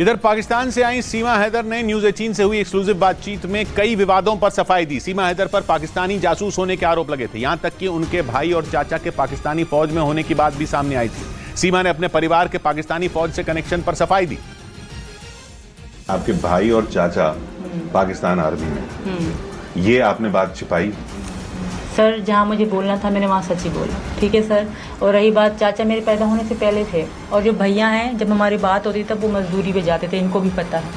इधर पाकिस्तान से आई सीमा हैदर ने न्यूज 18 से हुई एक्सक्लूसिव बातचीत में कई विवादों पर सफाई दी। सीमा हैदर पर पाकिस्तानी जासूस होने के आरोप लगे थे, यहां तक कि उनके भाई और चाचा के पाकिस्तानी फौज में होने की बात भी सामने आई थी। सीमा ने अपने परिवार के पाकिस्तानी फौज से कनेक्शन पर सफाई दी। आपके भाई और चाचा पाकिस्तान आर्मी में, ये आपने बात छिपाई? सर जहाँ मुझे बोलना था मैंने वहाँ सच ही बोला, ठीक है सर। और रही बात, चाचा मेरे पैदा होने से पहले थे, और जो भैया हैं जब हमारी बात होती तब वो मजदूरी पे जाते थे, इनको भी पता है।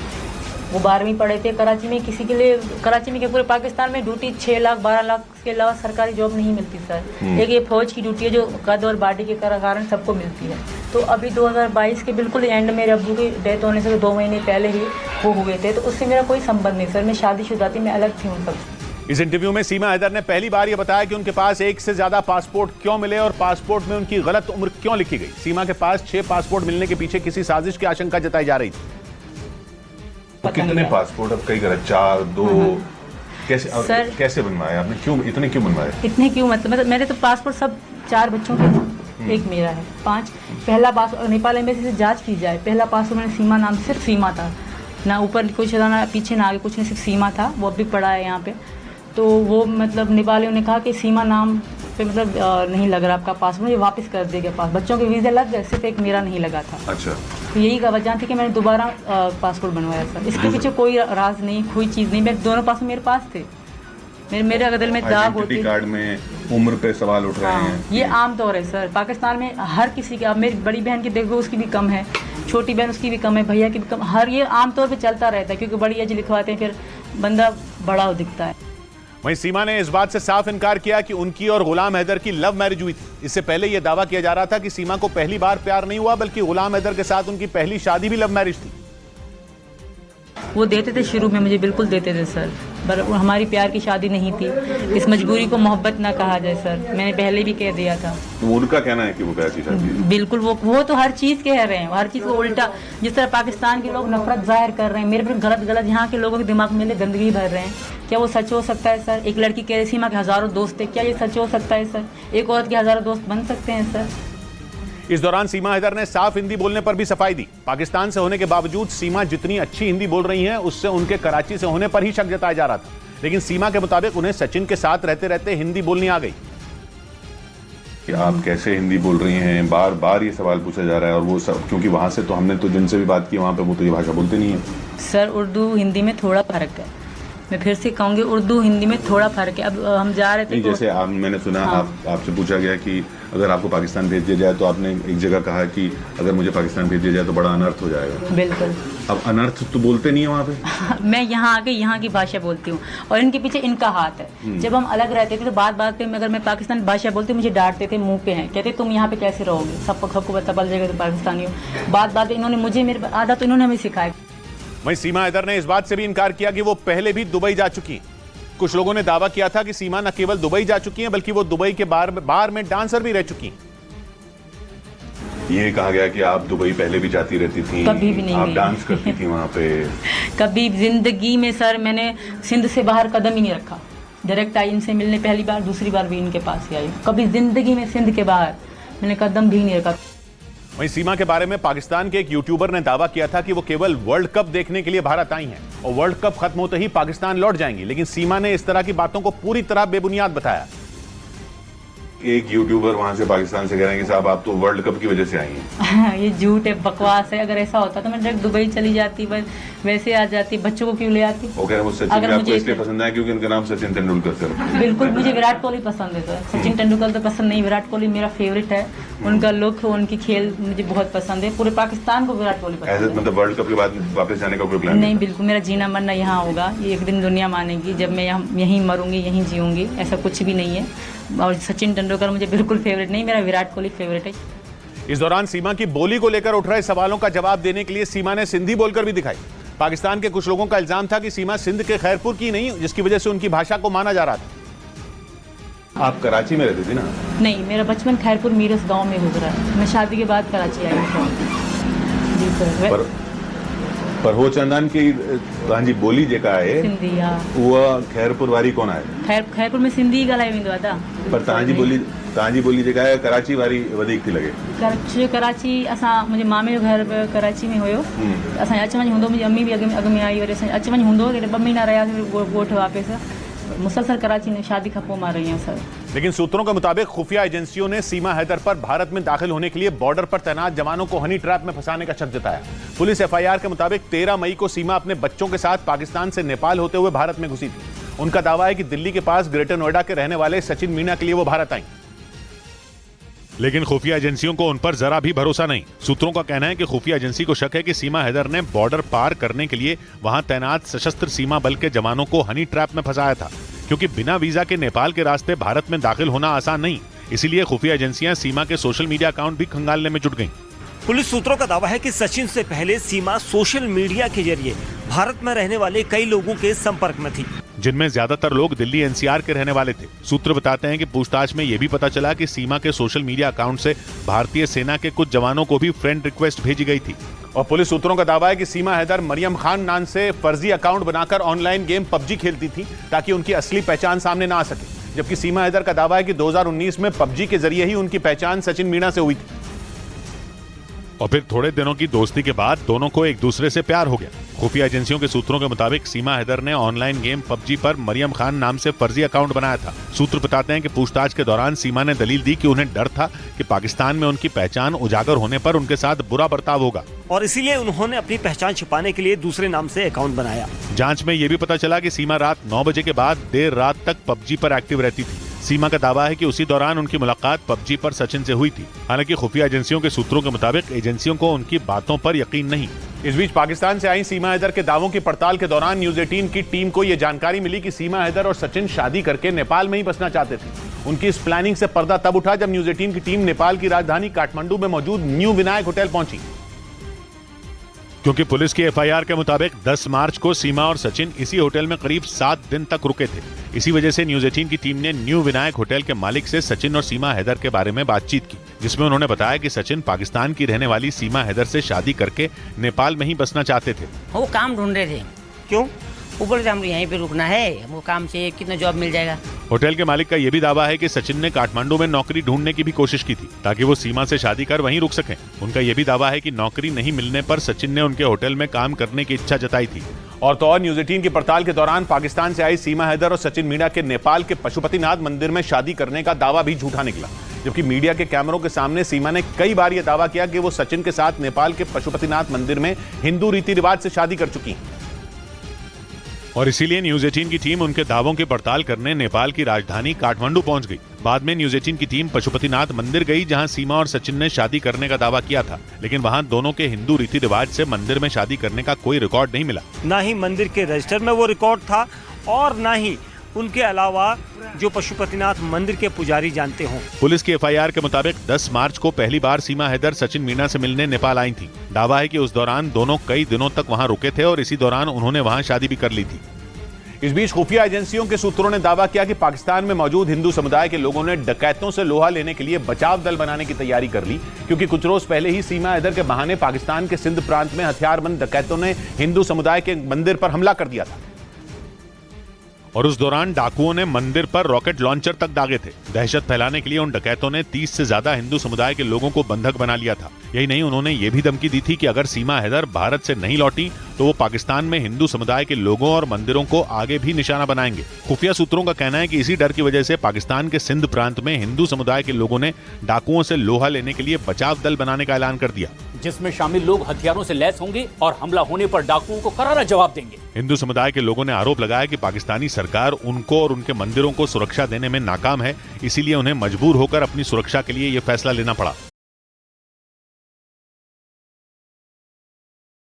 वो 12वीं पढ़े थे कराची में, किसी के लिए कराची में, के पूरे पाकिस्तान में ड्यूटी 6 लाख 12 लाख के अलावा सरकारी जॉब नहीं मिलती सर। एक ये फौज की ड्यूटी है जो कद और बाडी के कारण सबको मिलती है। तो अभी 2022 के बिल्कुल एंड मेरे अब्बू की डेथ होने से 2 महीने पहले ही वो हुए थे, तो उससे मेरा कोई संबंध नहीं सर। मैं शादीशुदा थी, मैं अलग थी उन सब। इस इंटरव्यू में सीमा हैदर ने पहली बार यह बताया कि उनके पास एक से ज्यादा पासपोर्ट क्यों मिले और पासपोर्ट में उनकी गलत उम्र क्यों लिखी गई। सीमा के पास 6 पासपोर्ट मिलने के पीछे किसी साजिश की आशंका जताई जा रही थी। तो कितने पासपोर्ट अब कई गलत, 4, 2 कैसे बनवाए आपने? क्यों इतने क्यों बनवाए? इतने क्यों मतलब मेरे तो पासपोर्ट सब 4 बच्चों के हैं, एक मेरा है, 5। पहला पासपोर्ट नेपाल एम्बेसी से जांच की जाए, पहला पासपोर्ट मैंने सीमा नाम से, सिर्फ सीमा था, ना ऊपर कुछ था ना पीछे ना आगे कुछ नहीं, सिर्फ सीमा था। वो अभी पड़ा है यहाँ पे। तो वो मतलब नेपालियों ने कहा कि सीमा नाम पे मतलब नहीं लग रहा आपका पासपोर्ट, ये वापस कर देगा पास। बच्चों के वीज़े लग गए, सिर्फ एक मेरा नहीं लगा था। अच्छा। तो यही का वजह थी कि मैंने दोबारा पासपोर्ट बनवाया सर। इसके पीछे कोई राज नहीं, कोई चीज़ नहीं। मेरे दोनों पासपोर्ट मेरे पास थे। मेरे अगर दिल में दाग होती, कार्ड में उम्र पे सवाल उठ रहे हैं। ये आम तौर है सर पाकिस्तान में, हर किसी के। अब मेरी बड़ी बहन की देखो, उसकी भी कम है, छोटी बहन उसकी भी कम है, भैया की भी कम, हर ये आम तौर पे चलता रहता है, क्योंकि बड़ी एज लिखवाते हैं, फिर बंदा बड़ा हो दिखता है। वहीं सीमा ने इस बात से साफ इनकार किया कि उनकी और गुलाम हैदर की लव मैरिज हुई थी। इससे पहले यह दावा किया जा रहा था कि सीमा को पहली बार प्यार नहीं हुआ, बल्कि गुलाम हैदर के साथ उनकी पहली शादी भी लव मैरिज थी। वो देते थे शुरू में, मुझे बिल्कुल देते थे सर, पर हमारी प्यार की शादी नहीं थी। इस मजबूरी को मोहब्बत ना कहा जाए सर, मैंने पहले भी कह दिया था। तो उनका कहना है कि वो कैसी शादी है? बिल्कुल वो तो हर चीज़ कह रहे हैं, हर चीज़ को उल्टा। जिस तरह पाकिस्तान के लोग नफरत जाहिर कर रहे हैं मेरे पर, गलत यहाँ के लोगों के दिमाग में गंदगी भर रहे हैं। क्या वो सच हो सकता है सर? एक लड़की कह रही सीमा के हज़ारों दोस्त थे, क्या ये सच हो सकता है सर? एक औरत के हज़ारों दोस्त बन सकते हैं सर? इस दौरान सीमा हैदर ने साफ हिंदी बोलने पर भी सफाई दी। पाकिस्तान से होने के बावजूद सीमा जितनी अच्छी हिंदी बोल रही हैं, उससे उनके कराची से होने पर ही शक जताया जा रहा था। लेकिन सीमा के मुताबिक उन्हें सचिन के साथ रहते रहते हिंदी बोलनी आ गई। कि आप कैसे हिंदी बोल रही हैं, बार बार ये सवाल पूछा जा रहा है। और वो सब क्योंकि वहाँ से तो हमने तो जिनसे भी बात की वहाँ पे वो तो ये भाषा बोलते नहीं है सर। उर्दू हिंदी में थोड़ा फर्क है, मैं फिर से कहूँगी, उर्दू हिंदी में थोड़ा फर्क है। अब हम जा रहे थे, जैसे मैंने सुना, आपसे पूछा गया कि अगर आपको पाकिस्तान भेज दिया जाए, तो आपने एक जगह कहा कि अगर मुझे पाकिस्तान भेज दिया जाए तो बड़ा अनर्थ हो जाएगा। बिल्कुल। अब अनर्थ तो बोलते नहीं है वहाँ पे। मैं यहाँ आके यहाँ की भाषा बोलती हूँ, और इनके पीछे इनका हाथ है। जब हम अलग रहते थे तो बात पे अगर मैं पाकिस्तानी भाषा बोलती, मुझे डांटते थे, मुंह पे हैं, कहते तुम यहाँ पे कैसे रहोगे, सबको पता चल जाएगा तो पाकिस्तानी हो। बात पे इन्होंने मुझे, मेरे आदत तो इन्होंने हमें सिखाया। वहीं सीमा हैदर ने इस बात से भी इनकार किया कि वो पहले भी दुबई जा चुकी। कुछ लोगों ने दावा किया था कि सीमा न केवल दुबई जा चुकी हैं, बल्कि वो दुबई के बार में डांसर भी रह चुकी। ये कहा गया कि आप दुबई पहले भी जाती रहती थी, कभी भी नहीं, आप डांस करती थी वहाँ पे। कभी जिंदगी में सर मैंने सिंध से बाहर कदम ही नहीं रखा। डायरेक्ट आई इनसे मिलने पहली बार, दूसरी बार भी इनके पास ही आई। कभी जिंदगी में सिंध के बाहर मैंने कदम भी नहीं रखा। वहीं सीमा के बारे में पाकिस्तान के एक यूट्यूबर ने दावा किया था कि वो केवल वर्ल्ड कप देखने के लिए भारत आई हैं और वर्ल्ड कप खत्म होते ही पाकिस्तान लौट जाएंगी। लेकिन सीमा ने इस तरह की बातों को पूरी तरह बेबुनियाद बताया। एक यूट्यूबर वहां से पाकिस्तान से कह रहे हैं कि साहब आप तो वर्ल्ड कप की वजह से आई हैं। ये झूठ है, बकवास है। अगर ऐसा होता तो मैं डायरेक्ट दुबई चली जाती, बस वैसे आ जाती, बच्चों को क्यों ले आती। वो कह रहे हैं सचिन आपको इसलिए पसंद है क्योंकि उनका नाम सचिन तेंदुलकर सर। बिल्कुल, मुझे विराट कोहली पसंद है सर, सचिन तेंदुलकर तो पसंद नहीं। विराट कोहली मेरा फेवरेट है, उनका लुक, उनकी खेल मुझे बहुत पसंद है। पूरे पाकिस्तान को विराट कोहली पसंद है। मतलब वर्ल्ड कप के बाद वापस जाने का कोई प्लान नहीं? बिल्कुल, मेरा जीना मरना यहाँ होगा। ये एक दिन दुनिया मानेगी जब मैं यहीं मरूंगी, यहीं जीऊंगी, ऐसा कुछ भी नहीं है। और सचिन तेंदुलकर मुझे बिल्कुल फेवरेट नहीं, मेरा विराट कोहली फेवरेट है। इस दौरान सीमा की बोली को लेकर उठ रहे सवालों का जवाब देने के लिए सीमा ने सिंधी बोलकर भी दिखाई। पाकिस्तान के कुछ लोगों का इल्जाम था कि सीमा सिंध के खैरपुर की नहीं, जिसकी वजह से उनकी भाषा को माना जा रहा था। आप कराची में रहती थी ना? नहीं, मेरा बचपन खैरपुर मीरस गांव में गुजरा है। मैं शादी के बाद कराची आई हूँ। जी सर। पर हो चंदन की तव्हांजी बोली जेका है सिंधी, हाँ, उहा खैरपुर वारी कोन आहे। खैरपुर में सिंधी ॻाल्हायो वेंदो आहे। पर तव्हांजी बोली तव्हांजी ॿोली जेका आहे कराची वारी वधीक थी लॻे। कराची असां मुंहिंजे मामे जो घर बि कराची में हुयो, असांजो अच वञु हूंदो, मुंहिंजी अम्मी बि अॻु में आई, वरी असांजो अच वञु हूंदो, 2 महीना रहियासीं ॻोठु वापसि। मुसलसल कराची में शादी खां पोइ मां रही आहियां सर। लेकिन सूत्रों के मुताबिक खुफिया एजेंसियों ने सीमा हैदर पर भारत में दाखिल होने के लिए बॉर्डर पर तैनात जवानों को हनी ट्रैप में फंसाने का शक जताया। पुलिस एफआईआर के मुताबिक 13 मई को सीमा अपने बच्चों के साथ पाकिस्तान से नेपाल होते हुए भारत में घुसी थी। उनका दावा है कि दिल्ली के पास ग्रेटर नोएडा के रहने वाले सचिन मीणा के लिए वो भारत आई, लेकिन खुफिया एजेंसियों को उन पर जरा भी भरोसा नहीं। सूत्रों का कहना है कि खुफिया एजेंसी को शक है कि सीमा हैदर ने बॉर्डर पार करने के लिए वहां तैनात सशस्त्र सीमा बल के जवानों को हनी ट्रैप में फंसाया था, क्योंकि बिना वीजा के नेपाल के रास्ते भारत में दाखिल होना आसान नहीं। इसीलिए खुफिया एजेंसियां सीमा के सोशल मीडिया अकाउंट भी खंगालने में जुट गईं। पुलिस सूत्रों का दावा है कि सचिन से पहले सीमा सोशल मीडिया के जरिए भारत में रहने वाले कई लोगों के संपर्क में थी, जिनमें ज्यादातर लोग दिल्ली एनसीआर के रहने वाले थे। सूत्र बताते हैं कि पूछताछ में यह भी पता चला कि सीमा के सोशल मीडिया अकाउंट से भारतीय सेना के कुछ जवानों को भी फ्रेंड रिक्वेस्ट भेजी गई थी। और पुलिस सूत्रों का दावा है कि सीमा हैदर मरियम खान नाम से फर्जी अकाउंट बनाकर ऑनलाइन गेम पबजी खेलती थी ताकि उनकी असली पहचान सामने ना आ सके, जबकि सीमा हैदर का दावा है कि 2019 में पबजी के जरिए ही उनकी पहचान सचिन मीणा से हुई थी और फिर थोड़े दिनों की दोस्ती के बाद दोनों को एक दूसरे से प्यार हो गया। खुफिया एजेंसियों के सूत्रों के मुताबिक सीमा हैदर ने ऑनलाइन गेम पबजी पर मरियम खान नाम से फर्जी अकाउंट बनाया था। सूत्र बताते हैं कि पूछताछ के दौरान सीमा ने दलील दी कि उन्हें डर था कि पाकिस्तान में उनकी पहचान उजागर होने पर उनके साथ बुरा बर्ताव होगा और इसीलिए उन्होंने अपनी पहचान छिपाने के लिए दूसरे नाम से अकाउंट बनाया। जांच में यह भी पता चला कि सीमा रात 9 बजे के बाद देर रात तक पबजी पर एक्टिव रहती थी। सीमा का दावा है कि उसी दौरान उनकी मुलाकात पबजी पर सचिन से हुई थी। हालांकि खुफिया एजेंसियों के सूत्रों के मुताबिक एजेंसियों को उनकी बातों पर यकीन नहीं। इस बीच पाकिस्तान से आई सीमा हैदर के दावों की पड़ताल के दौरान न्यूज 18 की टीम को यह जानकारी मिली कि सीमा हैदर और सचिन शादी करके नेपाल में ही बसना चाहते थे। उनकी इस प्लानिंग से पर्दा तब उठा जब न्यूज 18 की टीम नेपाल की राजधानी काठमांडू में मौजूद न्यू विनायक होटल पहुंची, क्योंकि पुलिस की एफआईआर के मुताबिक 10 मार्च को सीमा और सचिन इसी होटल में करीब 7 दिन तक रुके थे। इसी वजह से न्यूज 18 की टीम ने न्यू विनायक होटल के मालिक से सचिन और सीमा हैदर के बारे में बातचीत की, जिसमें उन्होंने बताया कि सचिन पाकिस्तान की रहने वाली सीमा हैदर से शादी करके नेपाल में ही बसना चाहते थे। वो काम ढूंढ रहे थे। क्यों? वो बोले हमको यहीं पे रुकना है, हमको काम चाहिए, कितना जॉब मिल जाएगा। होटल के मालिक का यह भी दावा है कि सचिन ने काठमांडू में नौकरी ढूंढने की भी कोशिश की थी ताकि वो सीमा से शादी कर वहीं रुक सकें। उनका यह भी दावा है कि नौकरी नहीं मिलने पर सचिन ने उनके होटल में काम करने की इच्छा जताई थी। और तो और न्यूज 18 की पड़ताल के दौरान पाकिस्तान से आई सीमा हैदर और सचिन मीणा के नेपाल के पशुपतिनाथ मंदिर में शादी करने का दावा भी झूठा निकला, जबकि मीडिया के कैमरों के सामने सीमा ने कई बार यह दावा किया कि वो सचिन के साथ नेपाल के पशुपतिनाथ मंदिर में हिंदू रीति रिवाज से शादी कर चुकी हैं। और इसीलिए न्यूज 18 की टीम उनके दावों की पड़ताल करने नेपाल की राजधानी काठमांडू पहुंच गई। बाद में न्यूज 18 की टीम पशुपतिनाथ मंदिर गई, जहां सीमा और सचिन ने शादी करने का दावा किया था, लेकिन वहां दोनों के हिंदू रीति रिवाज से मंदिर में शादी करने का कोई रिकॉर्ड नहीं मिला। न ही मंदिर के रजिस्टर में वो रिकॉर्ड था और न ही उनके अलावा जो पशुपतिनाथ मंदिर के पुजारी जानते हों। पुलिस की एफआईआर के मुताबिक 10 मार्च को पहली बार सीमा हैदर सचिन मीणा से मिलने नेपाल आई थी। दावा है कि उस दौरान दोनों कई दिनों तक वहां रुके थे और इसी दौरान उन्होंने वहां शादी भी कर ली थी। इस बीच खुफिया एजेंसियों के सूत्रों ने दावा किया कि पाकिस्तान में मौजूद हिंदू समुदाय के लोगों ने डकैतों से लोहा लेने के लिए बचाव दल बनाने की तैयारी कर ली, क्योंकि कुछ रोज पहले ही सीमा हैदर के बहाने पाकिस्तान के सिंध प्रांत में हथियारबंद डकैतों ने हिंदू समुदाय के मंदिर पर हमला कर दिया था और उस दौरान डाकुओं ने मंदिर पर रॉकेट लॉन्चर तक दागे थे। दहशत फैलाने के लिए उन डकैतों ने 30 से ज्यादा हिंदू समुदाय के लोगों को बंधक बना लिया था। यही नहीं, उन्होंने ये भी धमकी दी थी कि अगर सीमा हैदर भारत से नहीं लौटी तो वो पाकिस्तान में हिंदू समुदाय के लोगों और मंदिरों को आगे भी निशाना बनाएंगे। खुफिया सूत्रों का कहना है कि इसी डर की वजह से पाकिस्तान के सिंध प्रांत में हिंदू समुदाय के लोगों ने डाकुओं से लोहा लेने के लिए बचाव दल बनाने का ऐलान कर दिया, जिसमें शामिल लोग हथियारों से लैस होंगे और हमला होने पर डाकुओं को करारा जवाब देंगे। हिंदू समुदाय के लोगों ने आरोप लगाया कि पाकिस्तानी सरकार उनको और उनके मंदिरों को सुरक्षा देने में नाकाम है, इसीलिए उन्हें मजबूर होकर अपनी सुरक्षा के लिए यह फैसला लेना पड़ा।